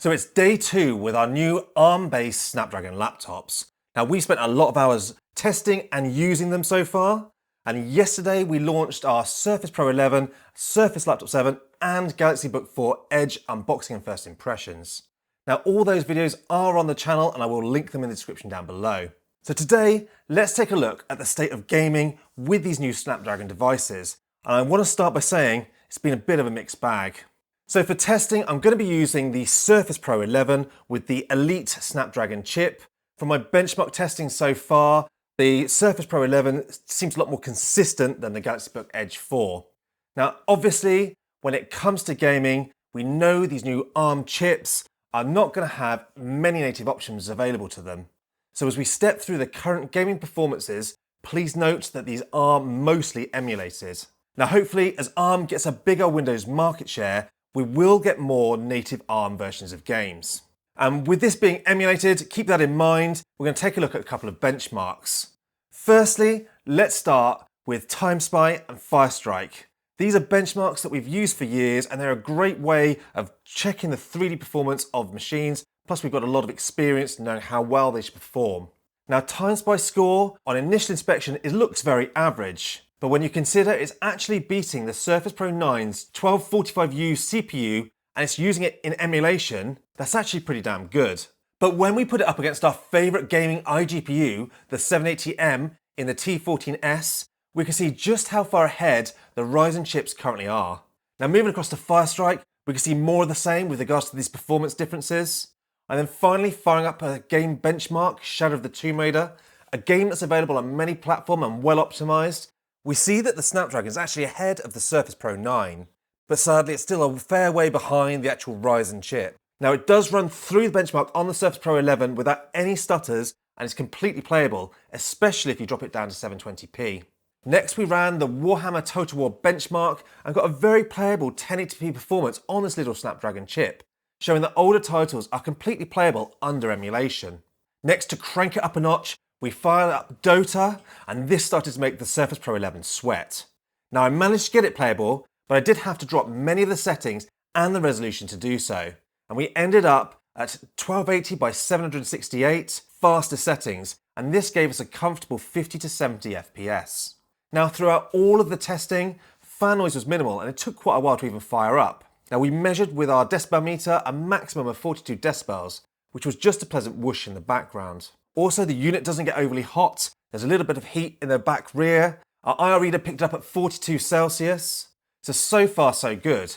So it's day 2 with our new ARM-based Snapdragon laptops. Now we spent a lot of hours testing and using them so far. And yesterday we launched our Surface Pro 11, Surface Laptop 7 and Galaxy Book 4 Edge unboxing and first impressions. Now all those videos are on the channel and I will link them in the description down below. So today, let's take a look at the state of gaming with these new Snapdragon devices. And I want to start by saying it's been a bit of a mixed bag. So for testing, I'm going to be using the Surface Pro 11 with the Elite Snapdragon chip. From my benchmark testing so far, the Surface Pro 11 seems a lot more consistent than the Galaxy Book Edge 4. Now, obviously, when it comes to gaming, we know these new ARM chips are not going to have many native options available to them. So as we step through the current gaming performances, please note that these are mostly emulated. Now, hopefully, as ARM gets a bigger Windows market share, we will get more native ARM versions of games. And with this being emulated, keep that in mind. We're going to take a look at a couple of benchmarks. Firstly, let's start with TimeSpy and Firestrike. These are benchmarks that we've used for years and they're a great way of checking the 3D performance of machines. Plus we've got a lot of experience knowing how well they should perform. Now TimeSpy score on initial inspection, it looks very average. But when you consider it's actually beating the Surface Pro 9's 1245U CPU and it's using it in emulation, that's actually pretty damn good. But when we put it up against our favourite gaming iGPU, the 780M in the T14S, we can see just how far ahead the Ryzen chips currently are. Now moving across to Firestrike, we can see more of the same with regards to these performance differences. And then finally firing up a game benchmark, Shadow of the Tomb Raider, a game that's available on many platforms and well optimised. We see that the Snapdragon is actually ahead of the Surface Pro 9, but sadly it's still a fair way behind the actual Ryzen chip. Now it does run through the benchmark on the Surface Pro 11 without any stutters and it's completely playable, especially if you drop it down to 720p. Next we ran the Warhammer Total War benchmark and got a very playable 1080p performance on this little Snapdragon chip, showing that older titles are completely playable under emulation. Next, to crank it up a notch, we fired up Dota, and this started to make the Surface Pro 11 sweat. Now I managed to get it playable, but I did have to drop many of the settings and the resolution to do so. And we ended up at 1280 by 768 faster settings, and this gave us a comfortable 50 to 70 FPS. Now throughout all of the testing, fan noise was minimal and it took quite a while to even fire up. Now we measured with our decibel meter a maximum of 42 decibels, which was just a pleasant whoosh in the background. Also, the unit doesn't get overly hot. There's a little bit of heat in the back rear. Our IR reader picked up at 42 Celsius. So far so good.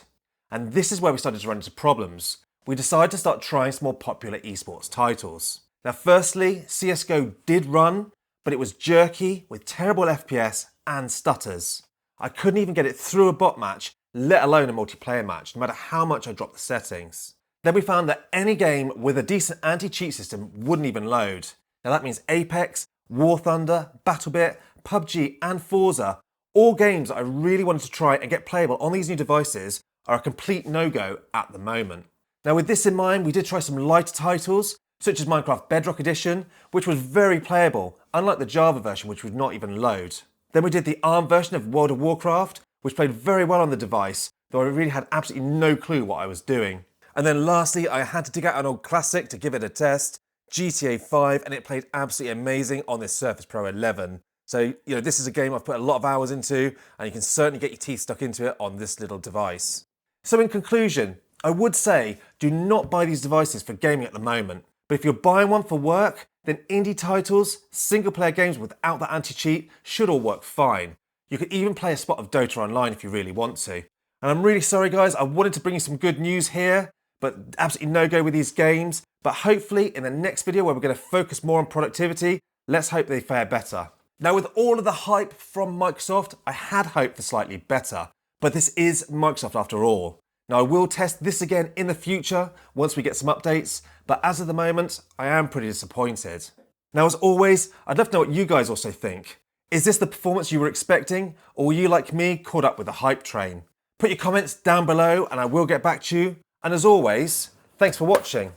And this is where we started to run into problems. We decided to start trying some more popular esports titles. Now firstly, CSGO did run, but it was jerky with terrible FPS and stutters. I couldn't even get it through a bot match, let alone a multiplayer match, no matter how much I dropped the settings. Then we found that any game with a decent anti-cheat system wouldn't even load. Now that means Apex, War Thunder, BattleBit, PUBG and Forza, all games that I really wanted to try and get playable on these new devices, are a complete no-go at the moment. Now with this in mind, we did try some lighter titles, such as Minecraft Bedrock Edition, which was very playable, unlike the Java version which would not even load. Then we did the ARM version of World of Warcraft, which played very well on the device, though I really had absolutely no clue what I was doing. And then lastly, I had to dig out an old classic to give it a test, GTA 5, and it played absolutely amazing on this Surface Pro 11. So, this is a game I've put a lot of hours into, and you can certainly get your teeth stuck into it on this little device. So in conclusion, I would say do not buy these devices for gaming at the moment. But if you're buying one for work, then indie titles, single-player games without the anti-cheat should all work fine. You could even play a spot of Dota online if you really want to. And I'm really sorry guys, I wanted to bring you some good news here, but absolutely no go with these games. But hopefully in the next video where we're going to focus more on productivity, let's hope they fare better. Now with all of the hype from Microsoft, I had hoped for slightly better, but this is Microsoft after all. Now I will test this again in the future once we get some updates, but as of the moment, I am pretty disappointed. Now as always, I'd love to know what you guys also think. Is this the performance you were expecting, or were you like me caught up with the hype train? Put your comments down below and I will get back to you. And as always, thanks for watching.